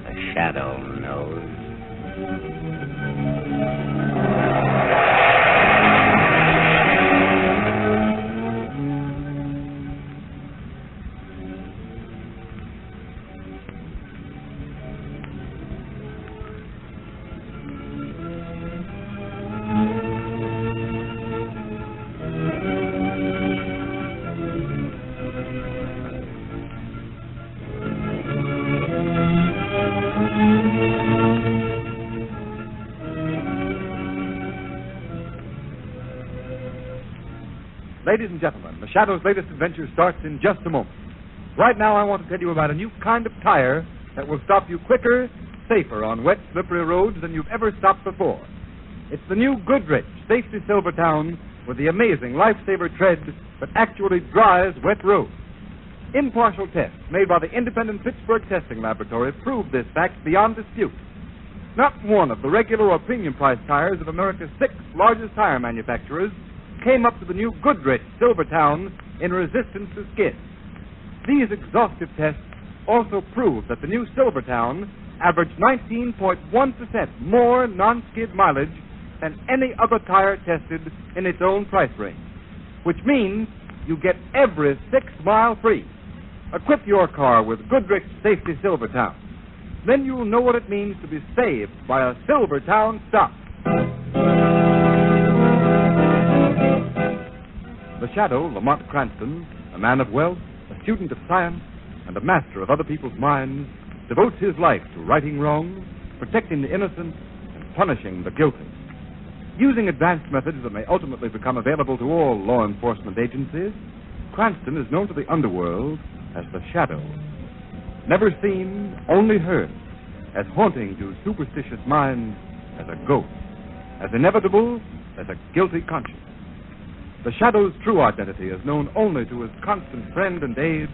The shadow knows. Ladies and gentlemen, the Shadow's latest adventure starts in just a moment. Right now, I want to tell you about a new kind of tire that will stop you quicker, safer on wet, slippery roads than you've ever stopped before. It's the new Goodrich Safety Silvertown with the amazing lifesaver tread that actually dries wet roads. Impartial tests made by the independent Pittsburgh Testing Laboratory prove this fact beyond dispute. Not one of the regular or premium price tires of America's 6 largest tire manufacturers came up to the new Goodrich Silvertown in resistance to skid. These exhaustive tests also prove that the new Silvertown averaged 19.1% more non-skid mileage than any other tire tested in its own price range, which means you get every 6 mile free. Equip your car with Goodrich Safety Silvertown. Then you'll know what it means to be saved by a Silvertown stop. The Shadow, Lamont Cranston, a man of wealth, a student of science, and a master of other people's minds, devotes his life to righting wrongs, protecting the innocent, and punishing the guilty. Using advanced methods that may ultimately become available to all law enforcement agencies, Cranston is known to the underworld as the Shadow. Never seen, only heard, as haunting to superstitious minds as a ghost, as inevitable as a guilty conscience. The Shadow's true identity is known only to his constant friend and aide,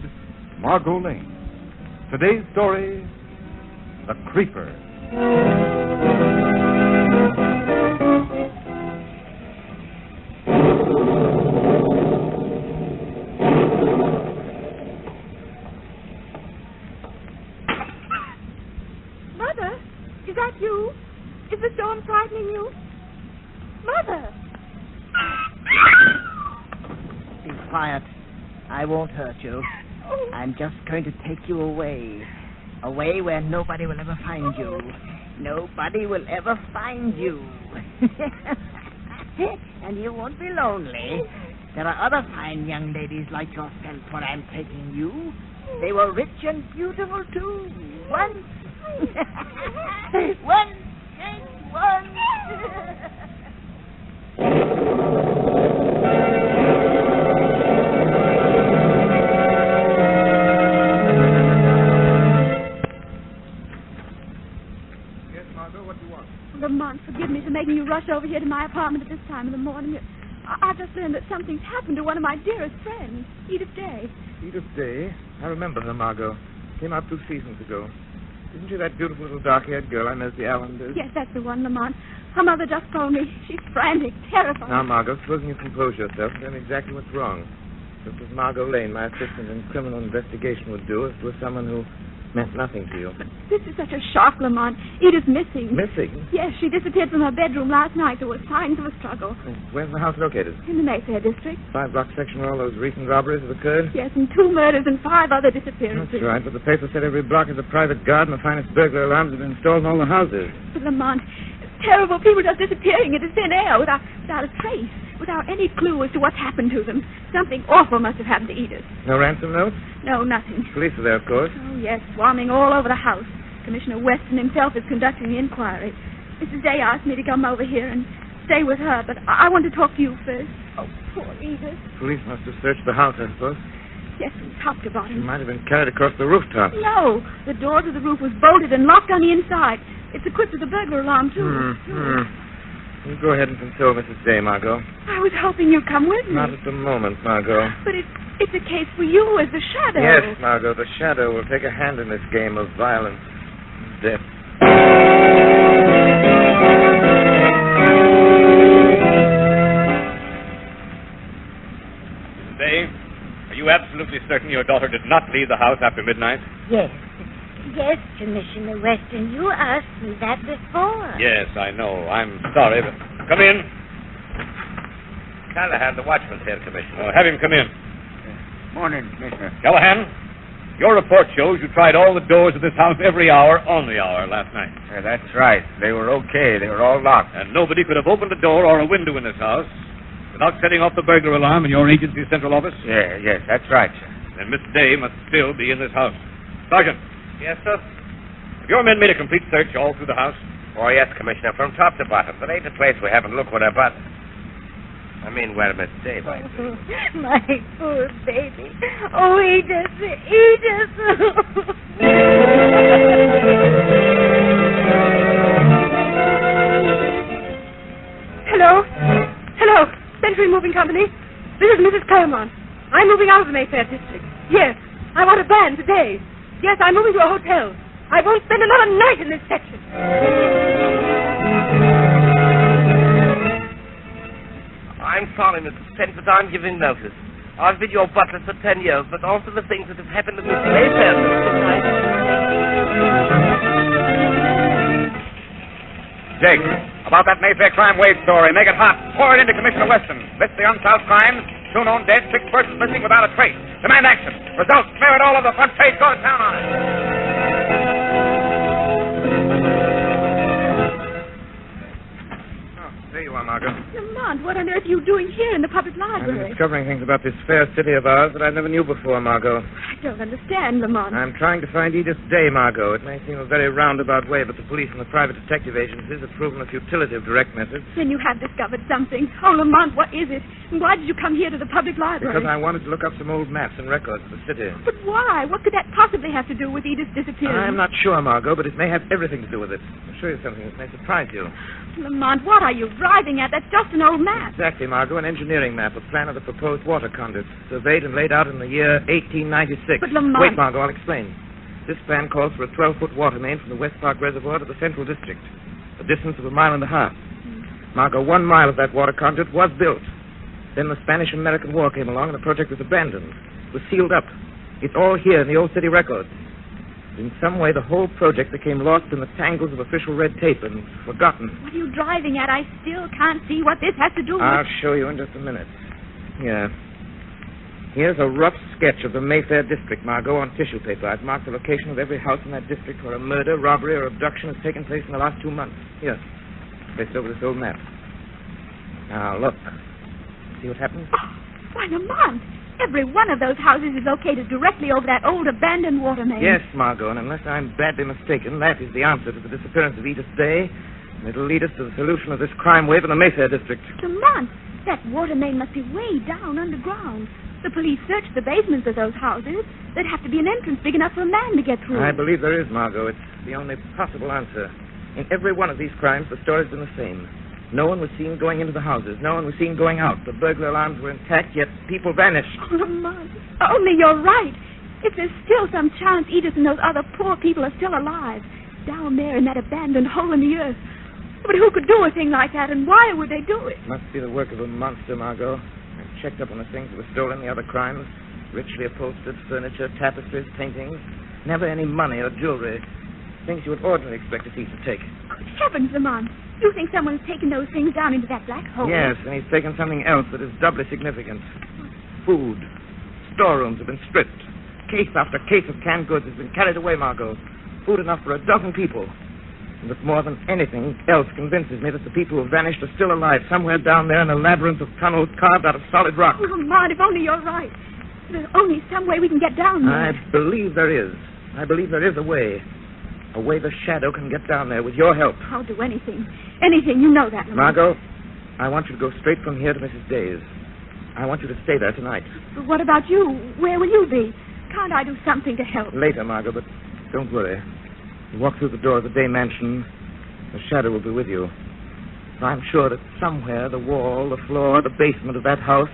Margot Lane. Today's story, The Creeper. Mother, is that you? Is the storm frightening you? Mother! Be quiet. I won't hurt you. I'm just going to take you away. Away where nobody will ever find you. Nobody will ever find you. And you won't be lonely. There are other fine young ladies like yourself where I'm taking you. They were rich and beautiful, too. Once. Once and once. Lamont, forgive me for making you rush over here to my apartment at this time of the morning. I've just learned that something's happened to one of my dearest friends, Edith Day. Edith Day? I remember her, Margot. Came out 2 seasons ago. Isn't she that beautiful little dark-haired girl I know as the Allenders? Yes, that's the one, Lamont. Her mother just phoned me. She's frantic, terrified. Now, Margot, supposing you compose yourself and tell me exactly what's wrong. Just as Margot Lane, my assistant in criminal investigation, would do if it was someone who meant nothing to you. This is such a shock, Lamont. Edith's missing. Missing? Yes, she disappeared from her bedroom last night. There were signs of a struggle. Where's the house located? In the Mayfair district. 5-block section where all those recent robberies have occurred? Yes, and 2 murders and 5 other disappearances. That's right, but the paper said every block is a private garden. The finest burglar alarms have been installed in all the houses. But, Lamont, terrible people just disappearing into thin air without a trace, without any clue as to what's happened to them. Something awful must have happened to Edith. No ransom note? No, nothing. Police are there, of course. Oh, yes, swarming all over the house. Commissioner Weston himself is conducting the inquiry. Mrs. Day asked me to come over here and stay with her, but I want to talk to you first. Oh, poor Edith. Police must have searched the house, I suppose. Yes, from top to She bottom. might have been carried across the rooftop. No, the door to the roof was bolted and locked on the inside. It's equipped with a burglar alarm, too. You go ahead and console Mrs. Day, Margot. I was hoping you'd come with me. Not at the moment, Margot. But it's a case for you as the Shadow. Yes, Margot, the Shadow will take a hand in this game of violence and death. Mrs. Day, are you you absolutely certain your daughter did not leave the house after midnight? Yes. Yes, Commissioner Weston, you asked me that before. Yes, I know. I'm sorry, but... Come in. Callahan, the watchman's here, Commissioner. Have him come in. Morning, Commissioner. Callahan, your report shows you tried all the doors of this house every hour on the hour last night. That's right. They were okay. They were all locked. And nobody could have opened a door or a window in this house without setting off the burglar alarm in your agency's central office? Yes, that's right, sir. Then Miss Day must still be in this house. Sergeant. Yes, sir? Have your men made a complete search all through the house? Oh, yes, Commissioner, from top to bottom. There ain't a place we haven't looked with our butt. I mean, where Miss Day might be. My poor baby. Oh, Edith. Hello. Century Moving Company. This is Mrs. Claremont. I'm moving out of the Mayfair district. Yes, I want a van today. Yes, I'm moving to a hotel. I won't spend another night in this section. I'm sorry, Mr. Trent, but I'm giving notice. I've been your butler for 10 years, but also the things that have happened in this Mayfair district, Jake, about that Mayfair crime wave story. Make it hot. Pour it into Commissioner Weston. List the unsolved crimes. 2 known dead, 6 persons missing without a trace. Demand action. Results. Smear it all over the front page. Go to town on it. Oh, there you are, Margot. Lamont, what on earth are you doing here in the public I'm library? discovering things about this fair city of ours that I never knew before, Margot. I don't understand, Lamont. I'm trying to find Edith Day, Margot. It may seem a very roundabout way, but the police and the private detective agencies have proven the futility of direct methods. Then you have discovered something. Oh, Lamont, what is it? And why did you come here to the public library? Because I wanted to look up some old maps and records of the city. But why? What could that possibly have to do with Edith's disappearance? I'm not sure, Margot, but it may have everything to do with it. I'll show you something that may surprise you. Lamont, what are you driving at? That's just an old map. Exactly, Margot, an engineering map, a plan of the proposed water conduit, surveyed and laid out in the year 1896. But, Lamont... Wait, Margot, I'll explain. This plan calls for a 12-foot water main from the West Park Reservoir to the Central District, a distance of 1.5 miles. Margot, 1 mile of that water conduit was built. Then the Spanish-American War came along and the project was abandoned. It was sealed up. It's all here in the old city records. In some way, the whole project became lost in the tangles of official red tape and forgotten. What are you driving at? I still can't see what this has to do with... I'll show you in just a minute. Here. Here's a rough sketch of the Mayfair district, Margot, on tissue paper. I've marked the location of every house in that district where a murder, robbery, or abduction has taken place in the last 2 months. Here. Placed over this old map. Now, look. See what happens? Oh, why, Lamont! Every one of those houses is located directly over that old abandoned water main. Yes, Margot, and unless I'm badly mistaken, that is the answer to the disappearance of Edith Day, and it'll lead us to the solution of this crime wave in the Mayfair district. Lamont, that water main must be way down underground. The police searched the basements of those houses. There'd have to be an entrance big enough for a man to get through. I believe there is, Margot. It's the only possible answer. In every one of these crimes, the story's been the same. No one was seen going into the houses. No one was seen going out. The burglar alarms were intact, yet people vanished. Oh, Lamont, only you're right. If there's still some chance Edith and those other poor people are still alive, down there in that abandoned hole in the earth. But who could do a thing like that, and why would they do it? Must be the work of a monster, Margot. I've checked up on the things that were stolen, the other crimes. Richly upholstered furniture, tapestries, paintings. Never any money or jewelry. Things you would ordinarily expect a thief to take. Good heavens, Lamont. You think someone's taken those things down into that black hole? Yes, and he's taken something else that is doubly significant. Food. Storerooms have been stripped. Case after case of canned goods has been carried away, Margot. Food enough for 12 people. And that more than anything else convinces me that the people who have vanished are still alive somewhere down there in a labyrinth of tunnels carved out of solid rock. Oh, Lamont, if only you're right. There's only some way we can get down there. I believe there is. I believe there is a way. A way the shadow can get down there with your help. I'll do anything. Anything. You know that, Lamont. Margot, I want you to go straight from here to Mrs. Day's. I want you to stay there tonight. But what about you? Where will you be? Can't I do something to help? Later, Margot, but don't worry. You walk through the door of the Day mansion, the shadow will be with you. I'm sure that somewhere the wall, the floor, the basement of that house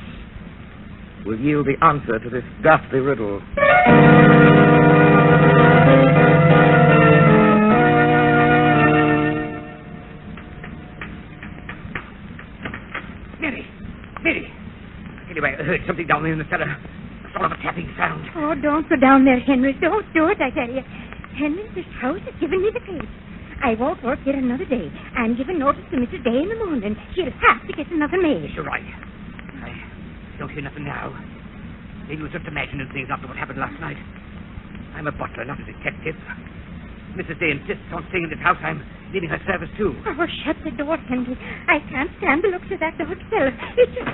will yield the answer to this ghastly riddle. Mary! I heard something down there in the cellar. A sort of a don't go down there, Henry. Don't do it, I tell you. Henry, this house is giving me the creeps. I won't work here another day. I'm giving notice to Mrs. Day in the morning. She'll have to get another maid. You're right. I don't hear nothing now. Maybe it was just imagining things after what happened last night. I'm a butler, not a detective. Mrs. Day insists on staying in this house. I'm needing her service, too. Oh, shut the door, Henry. I can't stand the looks of that dog cellar. It's just...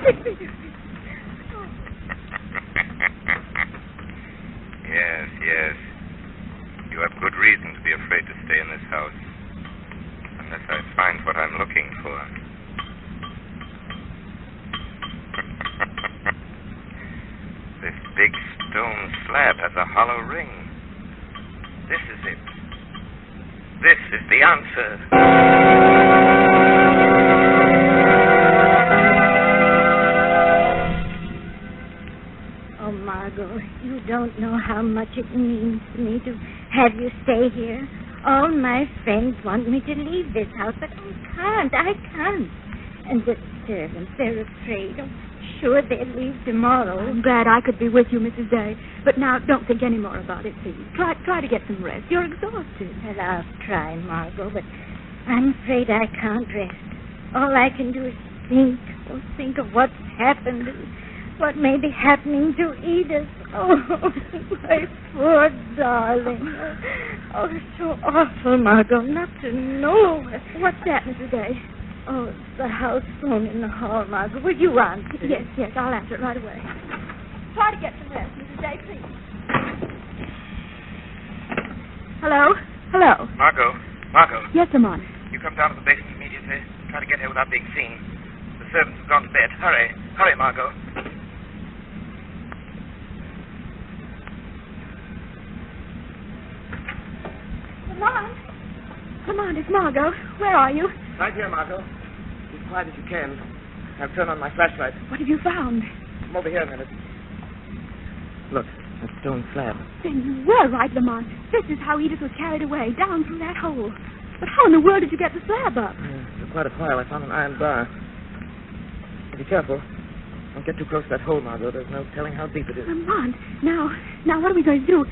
Yes. You have good reason to be afraid to stay in this house. Unless I find what I'm looking for. This big stone slab has a hollow ring. This is it. This is the answer. Oh, Margot, you don't know how much it means to me to have you stay here. All my friends want me to leave this house, but I can't. And the servants, they're afraid. I'm sure they'll leave tomorrow. I'm glad I could be with you, Mrs. Day. But now, don't think any more about it, please. Try to get some rest. You're exhausted. Well, I'll try, Margot, but I'm afraid I can't rest. All I can do is think of what's happened and what may be happening to Edith. Oh, my poor darling. Oh, it's so awful, Margot, not to know. What's that, Mrs. Day? Oh, it's the house phone in the hall, Margot. Will you answer it? Yes, I'll answer it right away. Try to get some rest, Mrs. Day, please. Hello? Margot. Yes, Lamont. You come down to the basement immediately. Try to get here without being seen. The servants have gone to bed. Hurry, Margot. Lamont, it's Margot. Where are you? Right here, Margot. Be as quiet as you can. I'll turn on my flashlight. What have you found? Come over here a minute. Look, that stone slab. Then you were right, Lamont. This is how Edith was carried away, down through that hole. But how in the world did you get the slab up? For quite a while, I found an iron bar. Be careful. Don't get too close to that hole, Margot. There's no telling how deep it is. Lamont, now what are we going to do?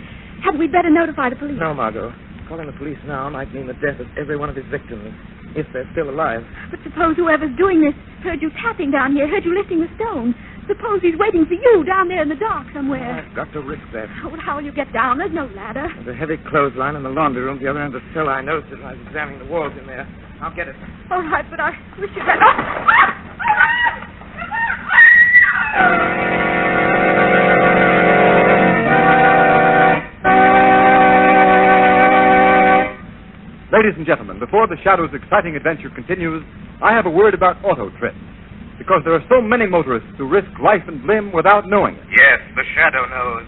Hadn't we better notify the police? No, Margot. Calling the police now might mean the death of every one of his victims, if they're still alive. But suppose whoever's doing this heard you tapping down here, heard you lifting the stone. Suppose he's waiting for you down there in the dark somewhere. I've got to risk that. Oh, how will you get down? There's no ladder. There's a heavy clothesline in the laundry room at the other end of the cellar. I noticed it when I was examining the walls in there. I'll get it. All right, but I wish you had... Ladies and gentlemen, before the Shadow's exciting adventure continues, I have a word about auto trips. Because there are so many motorists who risk life and limb without knowing it. Yes, the Shadow knows.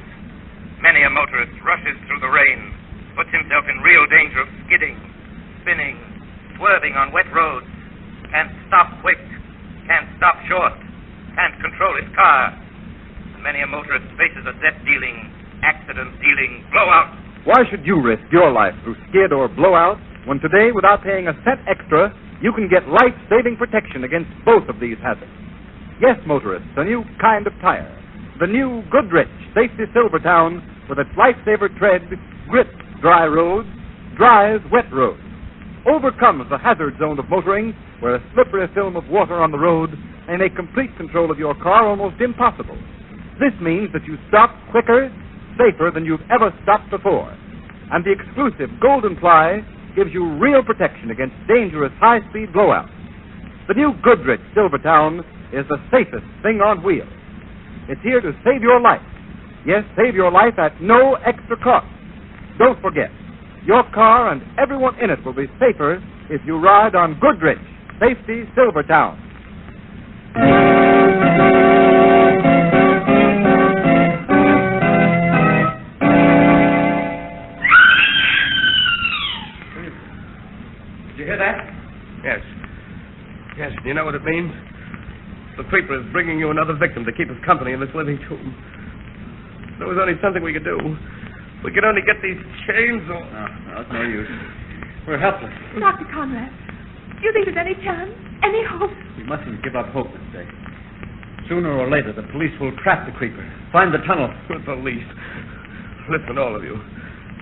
Many a motorist rushes through the rain, puts himself in real danger of skidding, spinning, swerving on wet roads, can't stop quick, can't stop short, can't control his car. And many a motorist faces a death-dealing, accident-dealing blowout. Why should you risk your life through skid or blowout when today, without paying a cent extra, you can get life-saving protection against both of these hazards? Yes, motorists, a new kind of tire. The new Goodrich Safety Silvertown with its lifesaver tread grips dry roads, dries wet roads, overcomes the hazard zone of motoring where a slippery film of water on the road may make complete control of your car almost impossible. This means that you stop quicker, safer than you've ever stopped before. And the exclusive Golden Ply gives you real protection against dangerous high-speed blowouts. The new Goodrich Silvertown is the safest thing on wheels. It's here to save your life. Yes, save your life at no extra cost. Don't forget, your car and everyone in it will be safer if you ride on Goodrich Safety Silvertown. Did you hear that? Yes. Yes, do you know what it means? The creeper is bringing you another victim to keep us company in this living tomb. There was only something we could do. We could only get these chains or... No, it's no use. We're helpless. Dr. Conrad, do you think there's any chance? Any hope? We mustn't give up hope, Miss Day. Sooner or later, the police will trap the creeper, find the tunnel. At the least. Listen, all of you.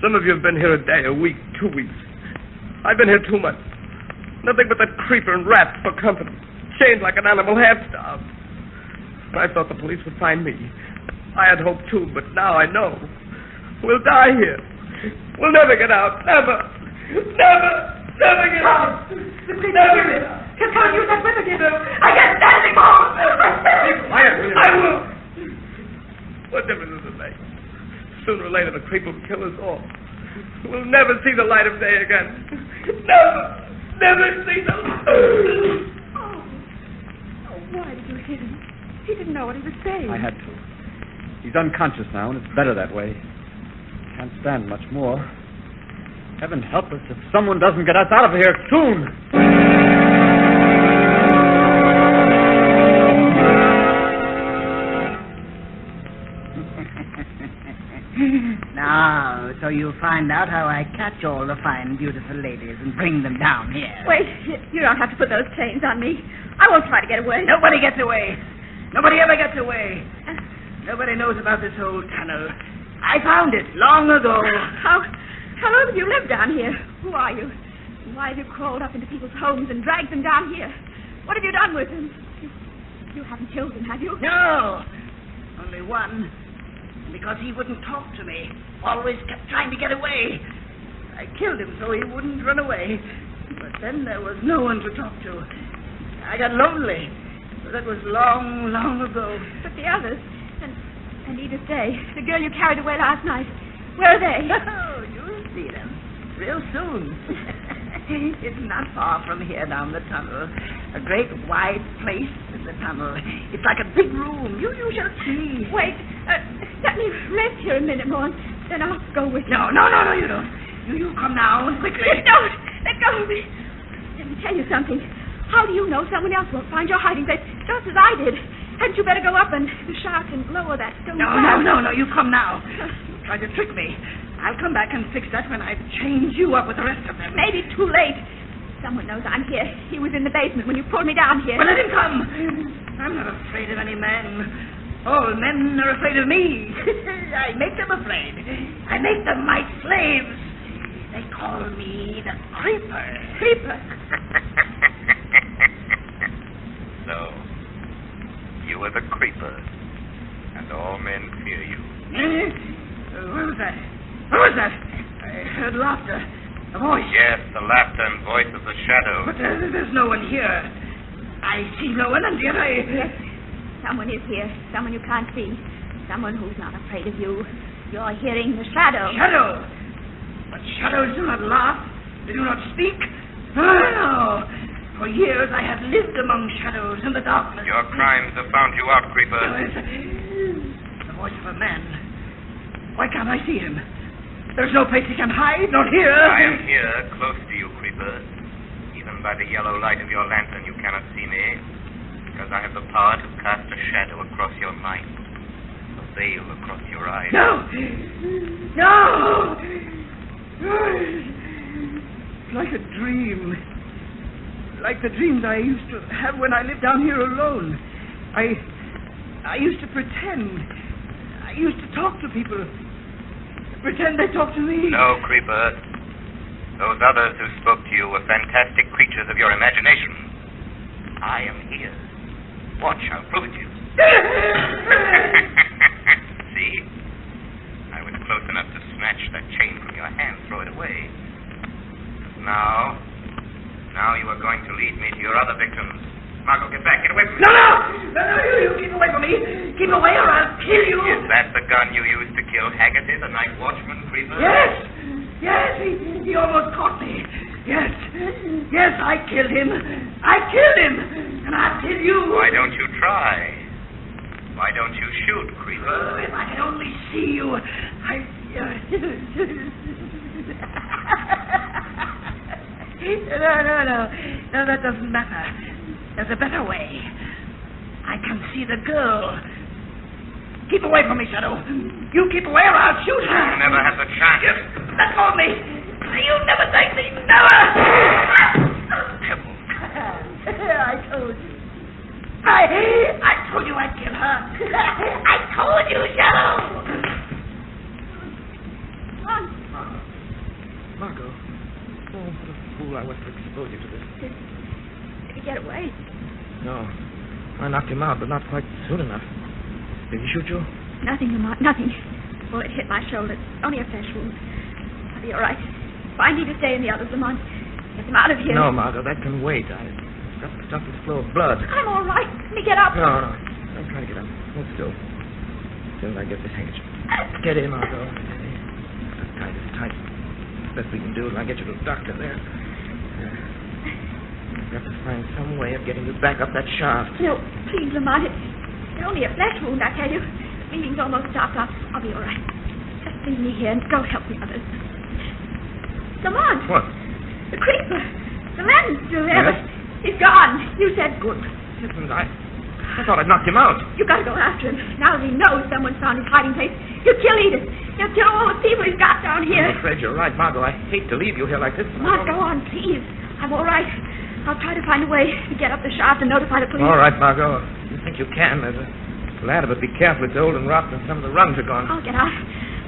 Some of you have been here a day, a week, 2 weeks. I've been here 2 months. Nothing but that creeper and rats for company. Chained like an animal, half-starved. I thought the police would find me. I had hoped, too, but now I know. We'll die here. We'll never get out. Never. Never. Never get out. Never get out. He'll come and use that whip again. I can't stand him more. I will. What difference does it make? Sooner or later, the creep will kill us all. We'll never see the light of day again. Never. Never see the light. Oh, why did you hit him? He didn't know what he was saying. I had to. He's unconscious now, and it's better that way. Can't stand much more. Heaven help us if someone doesn't get us out of here soon. Now, so you'll find out how I catch all the fine, beautiful ladies and bring them down here. Wait, you don't have to put those chains on me. I won't try to get away. Nobody gets away. Nobody ever gets away. Nobody knows about this old tunnel. I found it long ago. How long have you lived down here? Who are you? And why have you crawled up into people's homes and dragged them down here? What have you done with them? You haven't killed them, have you? No. Only one. Because he wouldn't talk to me. Always kept trying to get away. I killed him so he wouldn't run away. But then there was no one to talk to. I got lonely. That was long, long ago. But the others, and Edith Day, the girl you carried away last night, where are they? Oh, you'll see them real soon. It's not far from here down the tunnel. A great wide place in the tunnel. It's like a big room. You shall see. Wait, let me rest here a minute more, then I'll go with you. No, you don't. You come now, quickly. Don't! Let go of me. Let me tell you something. How do you know someone else won't find your hiding place just as I did? Hadn't you better go up and shout and lower that stone slab? No, you come now. You tried to trick me. I'll come back and fix that when I've chained you up with the rest of them. Maybe too late. Someone knows I'm here. He was in the basement when you pulled me down here. Well, let him come. I'm not afraid of any man. All men are afraid of me. I make them afraid. I make them my slaves. They call me the Creeper. Creeper? So, you are the Creeper, and all men fear you. What was that? What was that? I heard laughter. A voice. Yes, the laughter and voice of the shadow. But there's no one here. I see no one, and yet I... Yes, someone is here. Someone you can't see. Someone who's not afraid of you. You're hearing the shadow. Shadow? But shadows do not laugh. They do not speak. No. For years I have lived among shadows in the darkness. Your crimes have found you out, Creeper. The voice of a man. Why can't I see him? There's no place he can hide, not here. I am here, close to you, Creeper. Even by the yellow light of your lantern, you cannot see me, because I have the power to cast a shadow across your mind, a veil across your eyes. No! It's like a dream. Like the dreams I used to have when I lived down here alone. I used to pretend. I used to talk to people. Pretend they talk to me. No, Creeper. Those others who spoke to you were fantastic creatures of your imagination. I am here. Watch, I'll prove it to you. See? I was close enough to snatch that chain from your hand, throw it away. Now you are going to lead me to your other victims. Margot, get back. Get away from me. No, you keep away from me. Keep away or I'll kill you. Is that the gun you used to kill Haggerty, the night watchman, Creeper? Yes, he almost caught me. Yes, I killed him. And I'll kill you. Why don't you try? Why don't you shoot, Creeper? If I can only see you, No, that doesn't matter. There's a better way. I can see the girl. Keep away from me, Shadow. You keep away or I'll shoot her. You'll never have the chance. Let go of me. You'll never take me. Never. I told you. I told you I'd kill her. I told you, Shadow. Margot. Oh, what a fool I was to expose you to this. Did he get away? No. I knocked him out, but not quite soon enough. Did he shoot you? Nothing, Lamont, nothing. Bullet hit my shoulder. Only a flesh wound. I'll be all right. Find me to stay in the others, Lamont. Get them out of here. No, Margot, that can wait. I've got to stop this flow of blood. I'm all right. Let me get up. No. Don't try to get up. Hold still. Till I get this handkerchief. Get in, Margot. Tie this tight. Best we can do is I get you to the doctor there. I've got to find some way of getting you back up that shaft. No, please, Lamont. It's only a flesh wound, I tell you. The bleeding's almost stopped. I'll be all right. Just leave me here and go help the others. Lamont. What? The creeper. The man's still there, Yes? but he's gone. You said good. Heavens, I thought I'd knocked him out. You gotta go after him. Now that he knows someone's found his hiding place, he'll kill Edith. He'll kill all the people he's got down here. I'm afraid you're right, Margot. I hate to leave you here like this. Lamont, go on, please. I'm all right. I'll try to find a way to get up the shaft and notify the police. All right, Margot. You think you can. There's a ladder, but be careful. It's old and rotten, and some of the rungs are gone. I'll get out.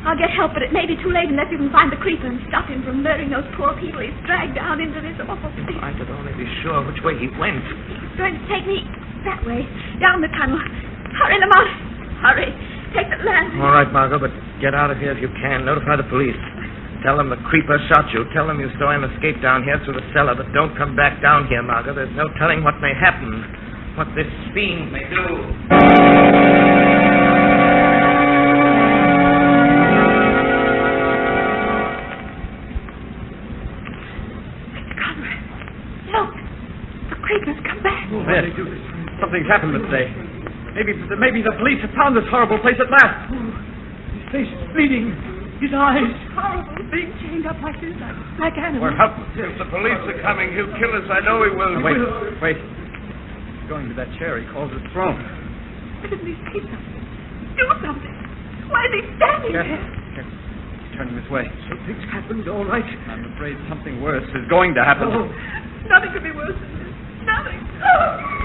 I'll get help, but it may be too late unless you can find the creeper and stop him from murdering those poor people he's dragged down into this awful place. If I could only be sure which way he went. He's going to take me that way, down the tunnel. Hurry, Lamont. Hurry. Take the lantern. All right, Margot, but get out of here if you can. Notify the police. Tell them the creeper shot you. Tell them you saw him escape down here through the cellar, but don't come back down here, Margot. There's no telling what may happen, what this fiend may do. Yes. Something's happened this day. Maybe the police have found this horrible place at last. His face is bleeding. His eyes. Horrible, being chained up like this, like animals. We're helpless. If the police are coming, he'll kill us. I know he will. Wait. He's going to that chair. He calls it throne. Why didn't he say something? Do something. Why is he standing there? He's turning this way. Something's happened, all right. I'm afraid something worse is going to happen. Oh. Nothing could be worse than this. Nothing.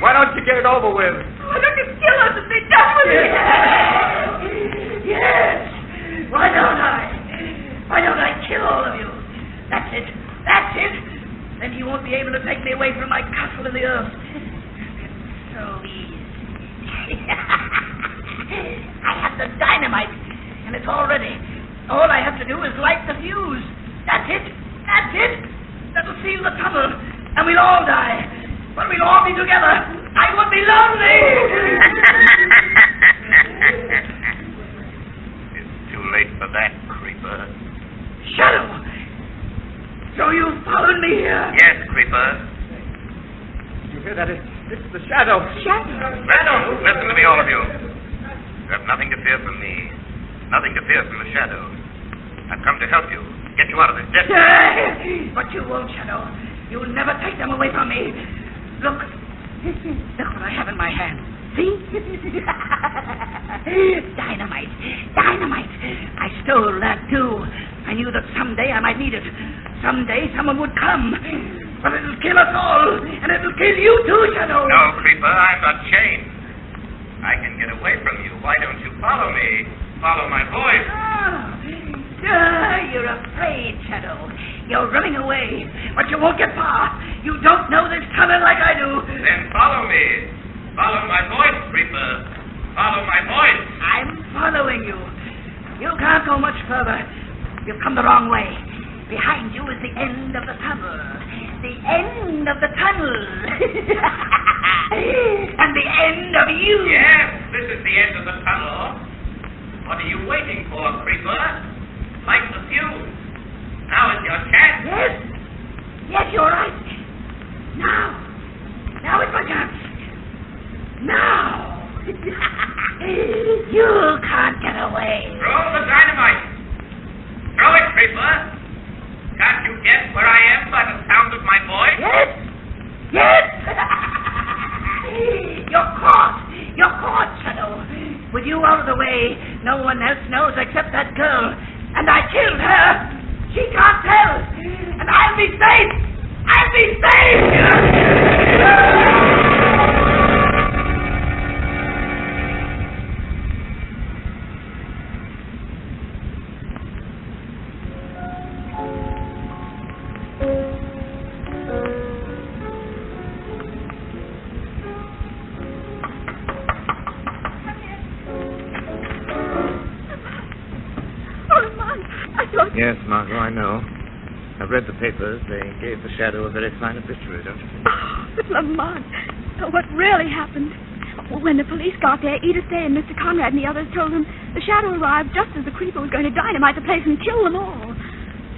Why don't you get it over with? Why don't you kill us and be done with it? Yes. Why don't I? Why don't I kill all of you? That's it. That's it. Then you won't be able to take me away from my castle in the earth. So easy. I have the dynamite, and it's all ready. All I have to do is light the fuse. That's it. That's it. That'll seal the tunnel, and we'll all die. But we'll all be together. I won't be lonely. It's too late for that, creeper. Shadow! So you followed me here? Yes, creeper. You hear that? It's the shadow. Shadow! Listen to me, all of you. You have nothing to fear from me. Nothing to fear from the shadow. I've come to help you. Get you out of this death. But you won't, Shadow. You'll never take them away from me. Look what I have in my hand. See? Dynamite. I stole that too. I knew that someday I might need it. Someday someone would come. But it'll kill us all, and it'll kill you too, Shadow. No, creeper, I'm not chained. I can get away from you. Why don't you follow me? Follow my voice. You're afraid, Shadow. You're running away, but you won't get far. You don't know this tunnel like I do. Then follow me. Follow my voice, creeper. Follow my voice. I'm following you. You can't go much further. You've come the wrong way. Behind you is the end of the tunnel. The end of the tunnel. And the end of you. Yes, this is the end of the tunnel. What are you waiting for, creeper? Light the fuse. Now is your chance. Yes, you're right. Now is my chance. Now. You can't get away. Throw the dynamite. Throw it, creeper. Can't you guess where I am by the sound of my voice? Yes. You're caught. Shadow. With you out of the way, no one else knows except that girl. And I killed her. She can't tell. And I'll be safe. Margot, I know. I've read the papers. They gave the shadow a very fine obituary, don't you think? But Lamont, what really happened? When the police got there, Edith Day and Mr. Conrad and the others told them the shadow arrived just as the creeper was going to dynamite the place and kill them all.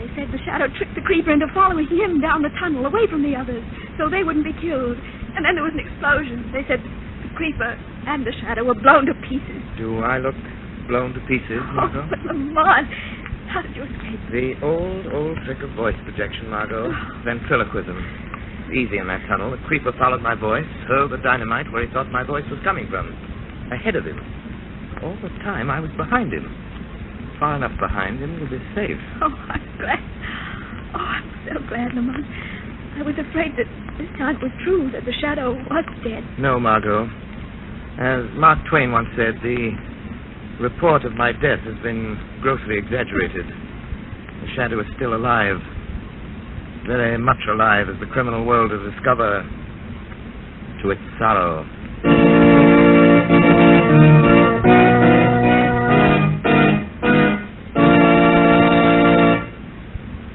They said the shadow tricked the creeper into following him down the tunnel away from the others so they wouldn't be killed. And then there was an explosion. They said the creeper and the shadow were blown to pieces. Do I look blown to pieces, Margot? Oh, but Lamont, how did you escape? The old trick of voice projection, Margot. Ventriloquism. Easy in that tunnel. The creeper followed my voice, hurled the dynamite where he thought my voice was coming from. Ahead of him. All the time I was behind him. Far enough behind him to be safe. Oh, I'm glad. Oh, I'm so glad, Lamont. I was afraid that this time it was true, that the shadow was dead. No, Margot. As Mark Twain once said, the report of my death has been grossly exaggerated. The shadow is still alive. Very much alive, as the criminal world will discover to its sorrow.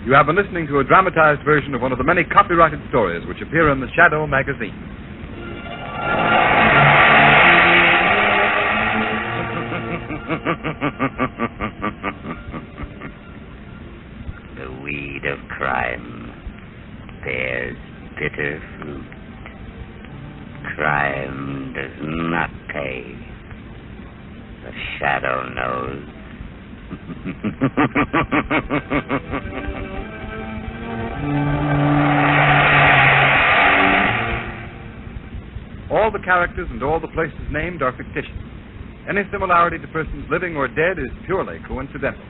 You have been listening to a dramatized version of one of the many copyrighted stories which appear in the Shadow magazine. The weed of crime bears bitter fruit. Crime does not pay. The shadow knows. All the characters and all the places named are fictitious. Any similarity to persons living or dead is purely coincidental.